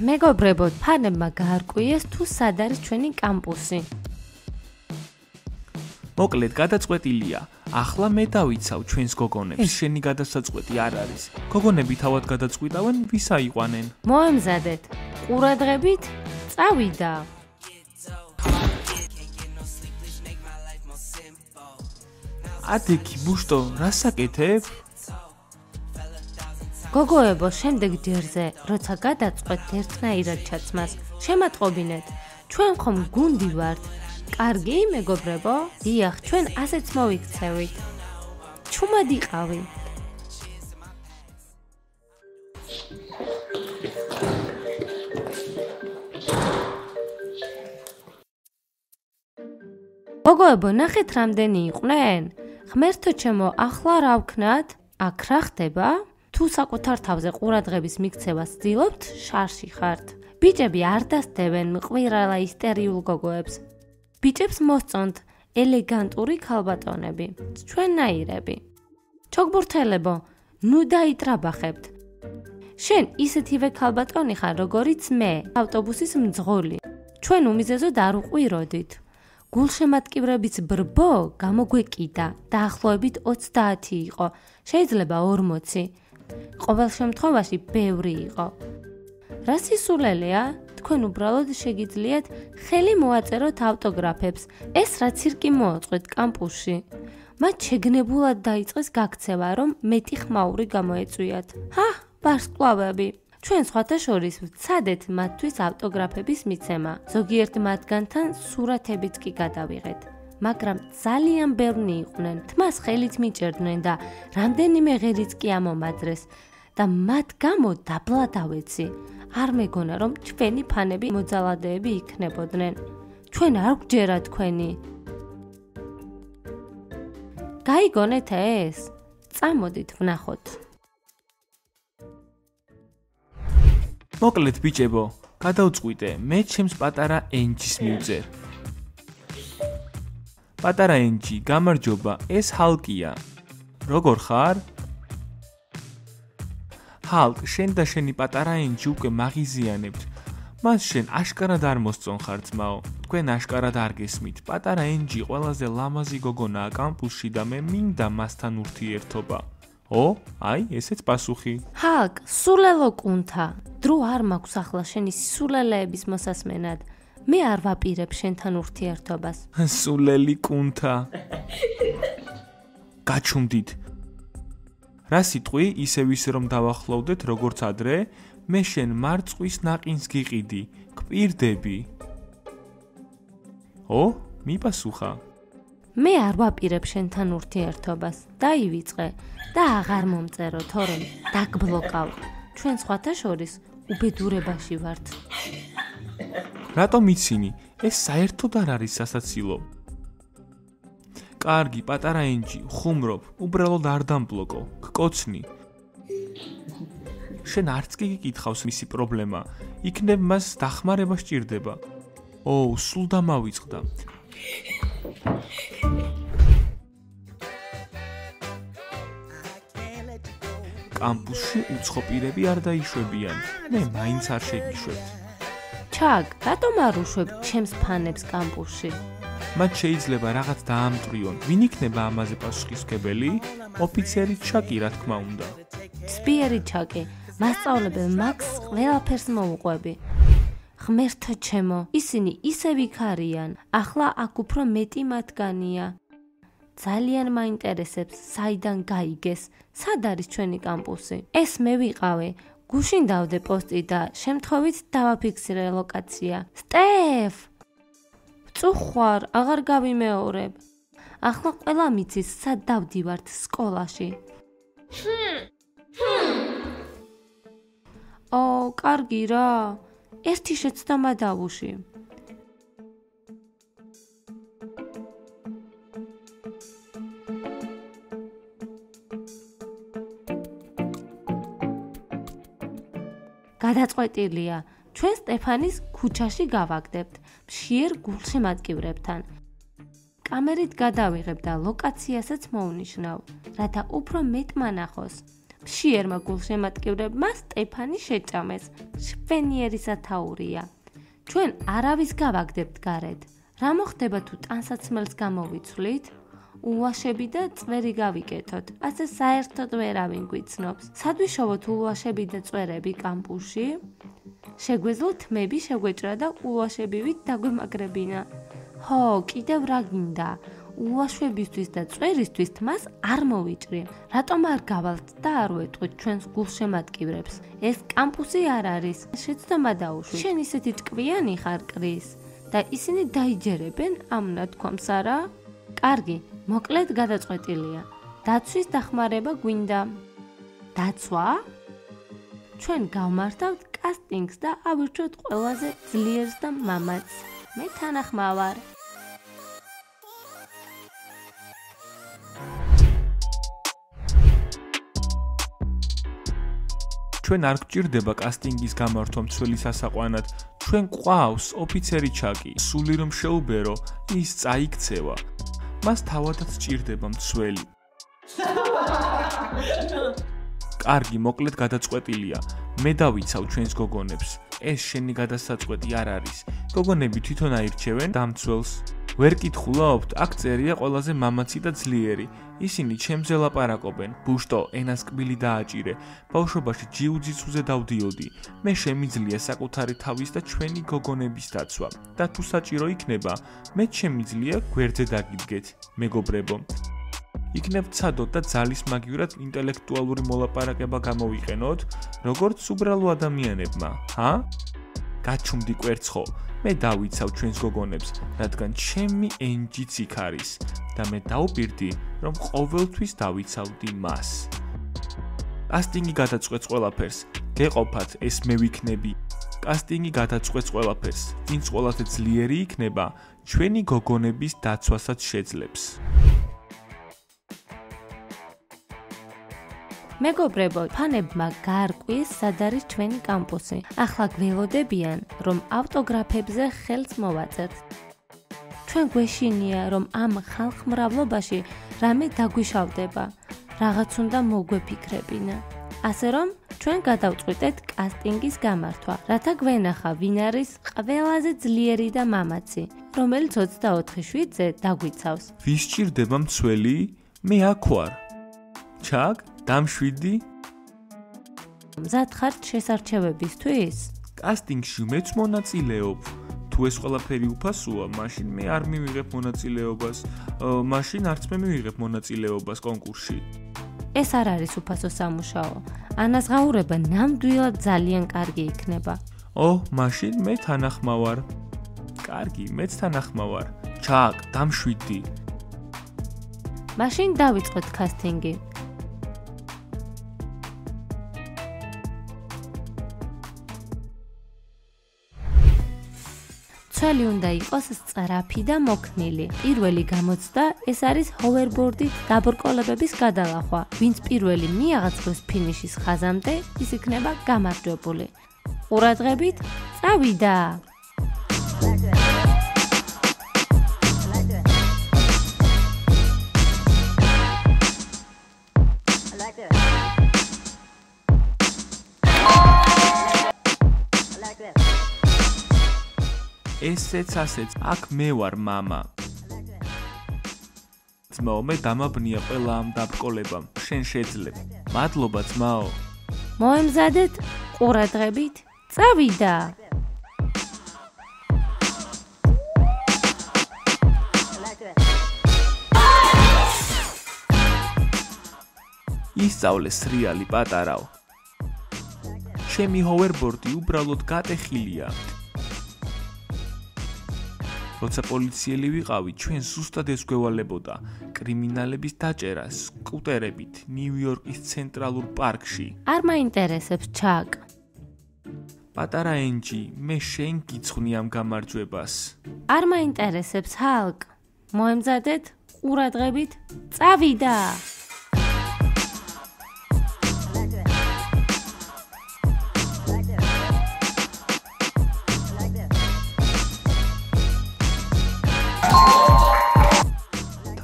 მეგობრებო, ფანებმა გაარკვიეს თუ სად არის ჩვენი კამპუსი. მოკლედ გადაწყვეტილია. ახლა მე დავიცავ ჩვენს გოგონებს. შენი გადასაწყვეტი არ არის. გოგონები თავად გადაწყვიტავენ, ვის აიყვანენ. მოემზადეთ. ყურადღებით წავიდა. ადექი, ბუშტო, რას აკეთებ? გოგოებო, შემდეგ ჯერზე, როცა გადაწყვეტთ ერთნაირად ჩაცმას, შემატყობინეთ. ჩვენ ხომ გუნდი ვართ. კარგი, მეგობრებო? დიახ, ჩვენ ასეც მოვიქცევით. ჩუმად იყავი. გოგოებო, ნახეთ რამდენი იყვნენ? ღმერთო ჩემო, ახლა რა ვქნათ? აქ რა ხდება? თუ საკუთარ თავზე ყურადღების მიქცევას ვცდილობთ, შარში ხართ. ბიჭები არ დასდევენ მყвირალა ისტერიულ გოგოებს. ბიჭებს მოსწონთ ელეგანტური ქალბატონები, ჩვენნაირები. ჩოგბურთელებო, ნუ დაიტრაბახებთ. შენ ისეთივე ქალბატონი ხარ, როგორიც მე, ავტობუსის მძღოლი. ჩვენ უმიზეზოდ არ უყვიროდით. გულშემატკივრების ბრბო გამოგვეკიდა, დაახლოებით 30 იყო, შეიძლება 40. ყოველ შემთხვევაში ბევრი იყო. რა სისულელეა? თქვენ უბრალოდ შეგიძლიათ ხელი მოაწეროთ ავტოგრაფებს. ეს რა ცირკი მოაწყვეთ კამპუსში. მათ შეგნებულად დაიწყეს გაქცევა, რომ მეტი ხმაური გამოეწვიათ. ვარსკვლავები. ჩვენ სხვათა შორის ვცადეთ მათთვის ავტოგრაფების მიცემა. ზოგიერთ მათგანთან სურათებიც კი გადავიღეთ. მაგრამ ძალიან ბევრი იყვნენ. თმას ხელით მიჭერდნენ და რამდენიმე ღერიც კი ამომაძრეს და მათ გამო დაბლა დავეცი. არ მეგონა რომ ჩვენი ფანები მოძალადეები იქნებოდნენ. ჩვენ არ გვჯერა თქვენი. გაიგონეთ ეს? წამოდით ვნახოთ. მოკლედ ბიჭებო, გადავწყვიტე, მე ჩემს პატარა ენჯის მივწერ. პატარა ენჯი, გამარჯობა, ეს ჰალკია. როგორ ხარ? ჰალკ, შენ და შენი პატარა ენჯი უკვე მაღიზიანებთ. მას შენ აშკარად არ მოსწონ ხარ ძმაო. თქვენ აშკარად არ გესმით. პატარა ენჯი ყველაზე ლამაზი გოგონაა კამპუსში და მე მინდა მასთან ურთიერთობა. აი, ესეც პასუხი. ჰალკ, სულელო კუნთა. დრო არ მაქვს ახლა შენი სულელეების მოსასმენად. მე არ ვაპირებ შენთან ურთიერთობას. სულელი კუნთა. გაჩუმდით. რა სიტყვი, ისევ ისე რომ დავახლოვდეთ როგორც ადრე, მე შენ მარწყვის ნაყინს გიყიდი, გპირდები. მიპასუხა. მე არ ვაპირებ შენთან ურთიერთობას. დაივიწყე და აღარ მომწერო, თორემ დაგბლოკავ. ჩვენ სხვათა შორის უბედურებაში ვართ. რატომ იცინი? ეს საერთოდ არ არის სასაცილო. კარგი, პატარა ენჯი, ხუმრობ, უბრალოდ არ დამბლოკო, გკოცნი. შენ არც კი გიკითხავს მისი პრობლემა, იქნებ მას დახმარება სჭირდება. სულ დამავიწყდა. კამპუსში უცხო პირები არ დაიშვებიან. მე მაინც არ შეგიშვებთ. ჩაკ, რატომ არ უშვებთ ჩემს ფანებს კამპუსში? მათ შეიძლება რაღაც დაამტვრიონ. ვინ იქნება ამაზე პასუხისმგებელი? ოფიცერი ჩაკი, რა თქმა უნდა. სპიერი ჩაკი, მასწავლებელ მაქს ყველაფერს მოუყვები. ღმერთო ჩემო, ისინი ისევ იქ არიან. ახლა აქ უფრო მეტი მათგანია. ძალიან მაინტერესებს, საიდან გაიგეს, სად არის ჩვენი კამპუსი. ეს მე ვიყავი. გუშინ დავდე პოსტი და შემთხვევით დავაფიქსირე ლოკაცია. სტეფ! წუხვარ, აღარ გავიმეორებ. ახლა ყველა მიცის, სად დავდივართ სკოლაში. კარგი რა. ერთი შეცდომა დავუში. გადაწყვეტილია, ჩვენ სტეფანის ქუჩაში გავაგდებთ, მშიერ გულშემატკივრებთან. კამერით გადავიღებ და ლოკაციასაც მოვნიშნავ, რათა უფრო მეტ მანახოს. მშიერმა გულშემატკივრებმა სტეფანი შეჭამეს. შვენიერი სათაურია. ჩვენ არავის გავაგდებთ გარეთ. რა მოხდება თუ ტანსაცმელს გამოვიცვლით? ულვაშები და წვერი გავიკეთოთ. ასე საერთოდ ვერავინ გვიცნობს. სად ვიშოვოთ ულვაშები და წვერები კამპუსში? შეგვეძლო თმები შეგვეჭრა და ულვაშებივით დაგვემაგრებინა. ჰო, კიდევ რა გინდა? ულვაშებისთვის და წვერისთვის თმას არ მოვიჭრი. რატომ არ გავალთ და არ ვეტყვით ჩვენს გულშემატკივრებს? ეს კამპუსი არ არის. შეცდომა დაუშვი. შენ ისეთი ჭკვიანი ხარ კრის და ისინი დაიჯერებენ ამ ნათქვამს არა? კარგი, მოკლედ გადაწყვეტილია. დაცვის დახმარება გვინდა. დაცვა? ჩვენ გავმართავთ კასტინგს და ავირჩევთ ყველაზე ძლიერს და მამაცს. მე თანახმავარ. ჩვენ არ გვჭირდება კასტინგის გამართვა მცველი სასაყვანად. ჩვენ გვყავს ოფიცერი ჩაკი. სული რომ შეუბერო, ის წაიქცევა. მას თავადაც სჭირდება მცველი. კარგი, მოკლედ გადაწყვეტილია. მე დავიცავ ჩვენს გოგონებს. ეს შენი გადასაწყვეტი არ არის. გოგონები თვითონ აირჩევენ დამცველს. ვერ კითხულობთ, აქ წერია ყველაზე მამაცი და ძლიერი. ისინი ჩემზე ლაპარაკობენ. ბუშტო, ენას კბილი დააჭირე. ბავშვობაში ჯიუჯიტსუზე დავდიოდი. მე შემიძლია საკუთარი თავის და ჩვენი გოგონების დაცვა. და თუ საჭირო იქნება, მე შემიძლია გვერდზე დაგიდგეთ, მეგობრებო. იქნებ ცადოთ და ძალის მაგივრად ინტელექტუალური მოლაპარაკება გამოვიყენოთ, როგორც უბრალო ადამიანებმა, ჰა? გაჩუმდი კვერცხო, მე დავიცავ ჩვენს გოგონებს, რადგან ჩემი ენჯიც იქ არის და მე დავპირდი, რომ ყოველთვის დავიცავდი მას. კასტინგი გადაწყვეტს ყველაფერს, გეყოფათ, ეს მე ვიქნები. კასტინგი გადაწყვეტს ყველაფერს, ვინც ყველაზე ძლიერი იქნება, ჩვენი გოგონების დაცვასაც შეძლებს. მეგობრებო, ფანებმა გაარკვიეს სად არის ჩვენი კამპუსი. ახლა გველოდებიან, რომ ავტოგრაფებზე ხელს მოვაწერთ. ჩვენ გვეშინია, რომ ამ ხალხმრავლობაში რამე დაგვიშავდება, რაღაც უნდა მოგვეფიქრებინა. ასე რომ, ჩვენ გადავწყვიტეთ კასტინგის გამართვა, რათა გვენახა, ვინ არის ყველაზე ძლიერი და მამაცი, რომელიც 24/7-ზე დაგვიცავს. ვის სჭირდება მცველი? მე აქ ვარ. ჩაკ, დამშვიდი? მზად ხართ შესარჩევებისთვის? კასტინგში მეც მონაწილეობ. თუ ეს ყველაფერი უფასოა, მაშინ მე არ მივიღებ მონაწილეობას. მაშინ არც მე მივიღებ მონაწილეობას კონკურსში. ეს არ არის უფასო სამუშაო. ანაზღაურება ნამდვილად ძალიან კარგი იქნება. მაშინ მე თანახმავარ. კარგი, მეც თანახმავარ. ჩაკ, დამშვიდი. მაშინ დავიწყოთ კასტინგი. ცველი უნდა იყოს სწრაფი და მოქნილი. პირველი გამოცდა ეს არის ჰოვერბორდით დაბრკოლებების გადალახვა. ვინც პირველი მიაღწევს ფინიშის ხაზამდე, ის იქნება გამარჯვებული. ყურადღებით, წავიდა! ესეც ასეც, აქ მე ვარ მამა. ძმაო, მე დამაბნია ყველა ამ დაბრკოლებამ. შენ შეძლებ. მადლობა ძმაო. მოემზადეთ, ყურადღებით, წავიდა! ისწავლე სრიალი პატარაო. ჩემი ჰოვერბორდი უბრალოდ გატეხილია. როცა პოლიციელი ვიყავი, ჩვენ ზუსტად ეს გვევალებოდა კრიმინალების დაჭერა სკუტერებით ნიუ-იორკის ცენტრალურ პარკში. არ მაინტერესებს ჩაკ. პატარა ენჯი, მე შენ გიცხვნი ამ გამარჯვებას. არ მაინტერესებს ჰალკ. მოემზადეთ, ყურადღებით, წავიდა!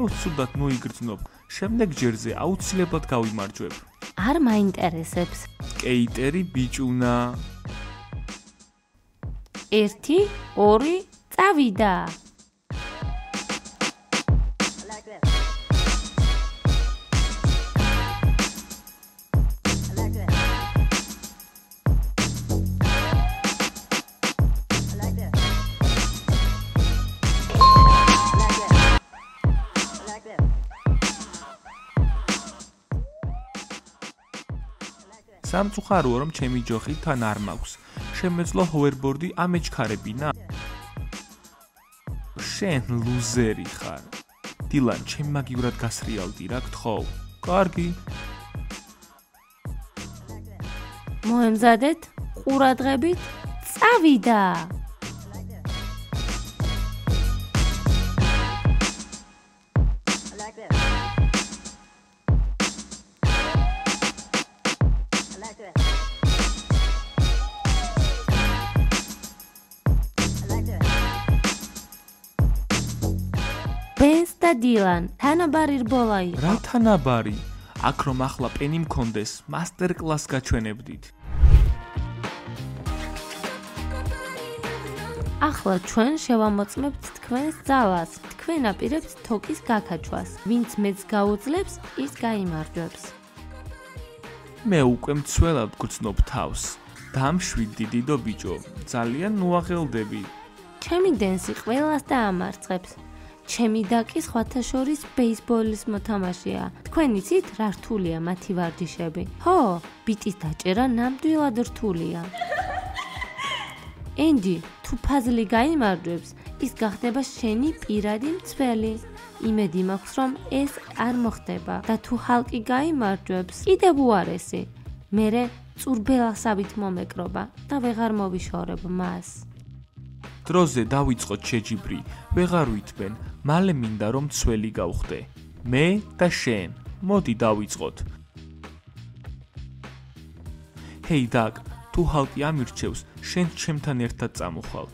თავს ცუდად მოიგრძნობ. შემდეგ ჯერზე აუცილებლად გავიმარჯვებ. არ მაინტერესებს. კეიტერი ბიჭუნა. 1 2 წავიდა. სამწუხაროა რომ ჩემი ჯოხი თან არ მაქვს. შემეძლო ჰოვერბორდი ამეჩქარებინა? შენ ლუზერი ხარ. დილან, ჩემ მაგივრად გასრიალდი რა გთხოვ. კარგი. მოემზადეთ ყურადღებით წავიდა. ბენს და დილან თანაბარი რბოლა იყო. რა თანაბარი? აქ რომ ახლა პენი მქონდეს, მასტერკლას გაჩვენებდით. ახლა ჩვენ შევამოწმებთ თქვენს ძალას. თქვენ აპირებთ თოკის გაქაჩვას. ვინც მეც გაუძლებს, ის გაიმარჯვებს. მე უკვე მცველად გრძნობ თავს. დამშვიდი დიდო ბიჭო, ძალიან მოაღელდები. ჩემი დენსი ყველას დაამარცხებს. ჩემი დაკი სხვათა შორის ბეისბოლის მოთამაშეა. თქვენ იცით რა რთულია მათი ვარჯიშები? ხო, ბიტის დაჭერა ნამდვილად რთულია. ენდი, თუ ფაზლი გაიმარჯვებს, ის გახდება შენი პირადი მცველი. იმედი მაქვს, რომ ეს არ მოხდება და თუ ჰალკი გაიმარჯვებს, კიდევ უარესი. მერე წურბელასავით მომეკრობა და ვეღარ მოვიშორებ მას. დროზე დავიწყოთ შეჯიბრი, ვეღარ ვითბენ, მალე მინდა რომ მცველი გავხდე. მე და შენ, მოდი დავიწყოთ. ჰეი დაგ, თუ ჰალკი ამირჩევს, შენ ჩემთან ერთად წამოხვალ.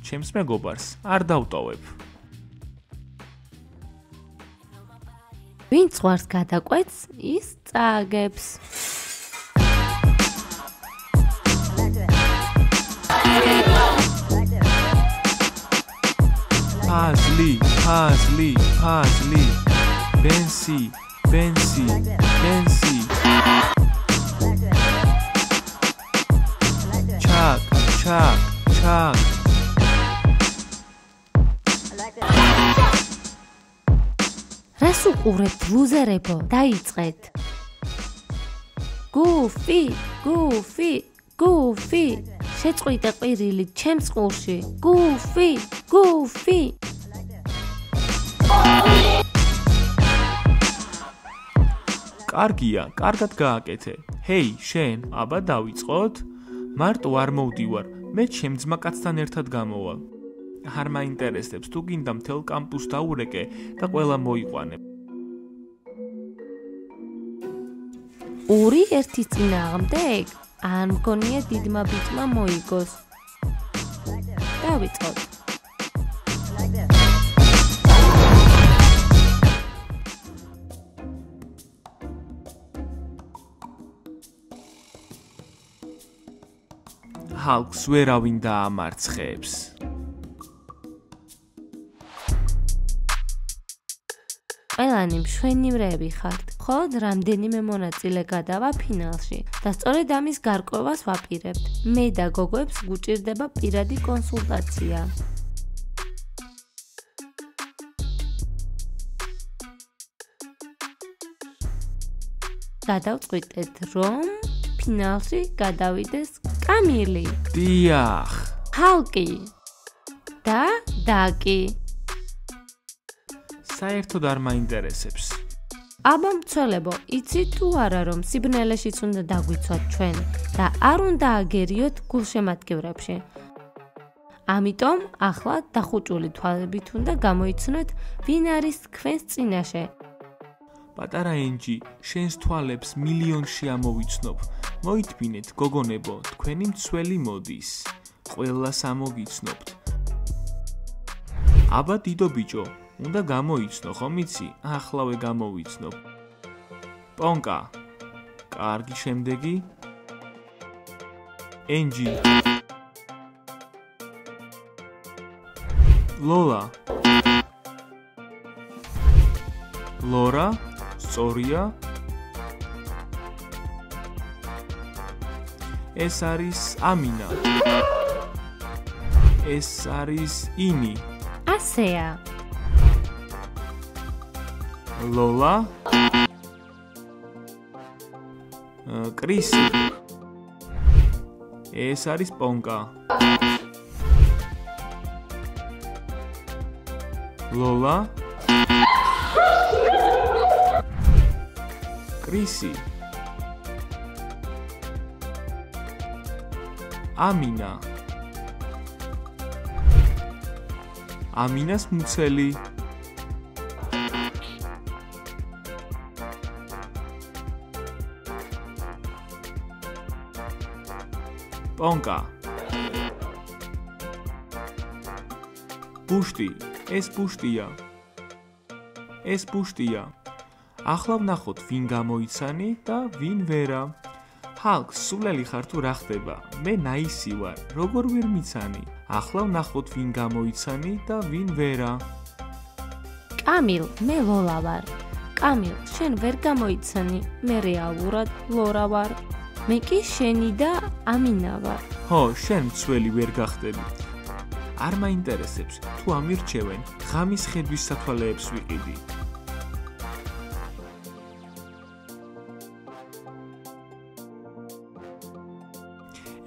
ჩემს მეგობარს არ დავტოვებ. ვინც ზღვარს გადაკვეთს, ის წააგებს. ფაზლი, ფაზლი, ფაზლი. ბენსი, ბენსი, ბენსი. ჩაკ, ჩაკ, ჩაკ. რას უყურებთ, ლუზერებო? დაიწყეთ. გუფი, გუფი, გუფი. შეწყვიტე ყვირილი ჩემს ყურში. გუფი, გუფი. კარგია, კარგად გააკეთე. ჰეი, შენ, აბა დავიწყოთ? მარტო არ მოვდივარ, მე ჩემ ძმაკაცთან ერთად გამოვალ. არ მაინტერესებს, თუ გინდა მთელ კამპუსს დაურეკე და ყველა მოიყვანე. 2-1 წინააღმდეგ? არ მგონია დიდმა ბიჭმა მოიგოს. დავიწყოთ. ჰალკს ვერავინ დაამარცხებს. ყველანი მშვენივრები ხართ. მხოლოდ რამდენიმე მონაწილე გადავა ფინალში და სწორედ ამის გარკვევას ვაპირებთ. მე და გოგოებს გუჭირდება პირადი კონსულტაცია. გადავწყვიტეთ, რომ ფინალში გადავიდეს კამილი, დიახ, ჰალკი და დაკი. საერთოდ არ მაინტერესებს. აბა მცველებო, იცით თუ არა რომ სიბნელეშიც უნდა დაგვიცვათ ჩვენ და არ უნდა აგერიოთ გულშემატკივრებში. ამიტომ ახლა დახუჭული თვალებით უნდა გამოიცნოთ, ვინ არის თქვენს წინაშე. პატარა ენჯი, შენს თვალებს მილიონში ამოვიცნობ. მოითბინეთ, გოგონებო, თქვენი მცველი მოდის. ყველას ამოგიცნობთ. აბა დიდო ბიჭო, უნდა გამოიცნო, ხომ იცი? ახლავე გამოვიცნობ. პონკა, კარგი, შემდეგი. ენჯი. ლოლა. ლორა, სწორია. ეს არის ამინა. ეს არის ინი. ასეა. ლოლა. კრისი. ეს არის პონკა. ლოლა. კრისი. ამინა. ამინას მუცელი. პონკა. ბუშტი. ეს ბუშტია. ეს ბუშტია. ახლა ვნახოთ ვინ გამოიცანი და ვინ ვერა. ჰალკ, სულელი ხარ თუ რა ხდება? მე ნაისი ვარ. როგორ ვერ მიცანი? ახლა ვნახოთ ვინ გამოიცანი და ვინ ვერა. კამილ, მე ლოლა ვარ. კამილ, შენ ვერ გამოიცანი? მე რეალურად ლორა ვარ. მე კი შენი და ამინა ვარ. ხო, შენ მცველი ვერ გახდები. არ მაინტერესებს თუ ამირჩევენ, ღამის ხედვის სათვალეებს ვიყიდი.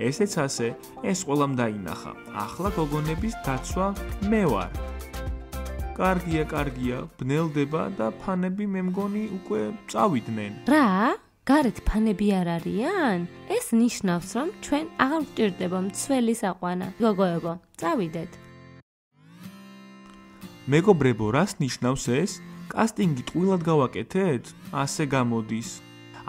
ესეც ასე, ეს ყველამ დაინახა. ახლა გოგონების დაცვა მე ვარ. კარგია, კარგია, ბნელდება და ფანები მე მგონი უკვე წავიდნენ. რა? გარეთ ფანები არ არიან? ეს ნიშნავს, რომ ჩვენ აღარ გვჭირდება მცველი საყვანა. გოგოებო, წავიდეთ. მეგობრებო, რას ნიშნავს ეს? კასტინგი ტყუილად გავაკეთეთ? ასე გამოდის.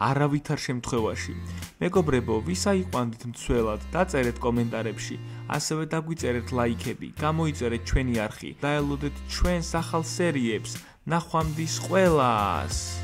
არავითარ შემთხვევაში. მეგობრებო, ვის აიყვანდით მცველად, დაწერეთ კომენტარებში, ასევე დაგვიწერეთ ლაიქები, გამოიწერეთ ჩვენი არხი, დაელოდეთ ჩვენს ახალ სერიებს. ნახვამდის ყველას.